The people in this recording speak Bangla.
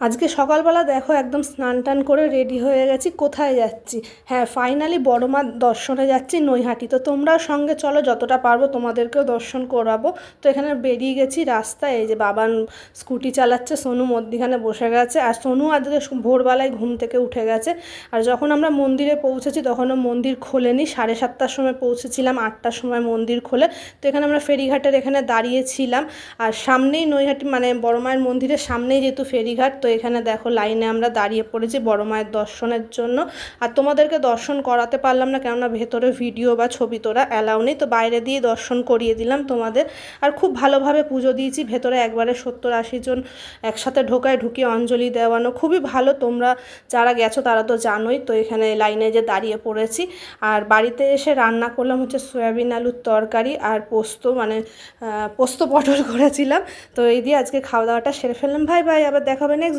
আজকে সকালবেলা দেখো একদম স্নান টান করে রেডি হয়ে গেছি। কোথায় যাচ্ছি? হ্যাঁ, ফাইনালি বড় মার দর্শনে যাচ্ছি নৈহাটি। তো তোমরাও সঙ্গে চলো, যতটা পারবো তোমাদেরকেও দর্শন করাবো। তো এখানে বেরিয়ে গেছি রাস্তায়। এই যে বাবান স্কুটি চালাচ্ছে, সোনু মধ্যিখানে বসে গেছে। আর সোনু আজকে ভোরবেলায় ঘুম থেকে উঠে গেছে। আর যখন আমরা মন্দিরে পৌঁছেছি তখনও মন্দির খোলেনি। 7:30টার সময় পৌঁছেছিলাম, 8টার সময় মন্দির খোলে। তো এখানে আমরা ফেরিঘাটের এখানে দাঁড়িয়েছিলাম। আর সামনেই নৈহাটি, মানে বড় মায়ের মন্দিরের সামনেই যেহেতু ফেরিঘাট, তো এখানে দেখো লাইনে আমরা দাঁড়িয়ে পড়েছি বড় মায়ের দর্শনের জন্য। আর তোমাদেরকে দর্শন করাতে পারলাম না, কেননা ভেতরে ভিডিও বা ছবি তোলা অ্যালাউ নেই। তো বাইরে দিয়ে দর্শন করিয়ে দিলাম তোমাদের। আর খুব ভালোভাবে পুজো দিয়েছি। ভেতরে একবারে 70-80 জন একসাথে ঢুকিয়ে অঞ্জলি দেওয়ানো খুবই ভালো। তোমরা যারা গেছো তারা তো জানোই। তো এখানে লাইনে যে দাঁড়িয়ে পড়েছি। আর বাড়িতে এসে রান্না করলাম হচ্ছে সয়াবিন আলুর তরকারি আর পোস্ত, মানে পোস্ত পটল করেছিলাম। তো এই দিয়ে আজকে খাওয়া দাওয়াটা সেরে ফেললাম। ভাই আবার দেখা হবে নেক্সট।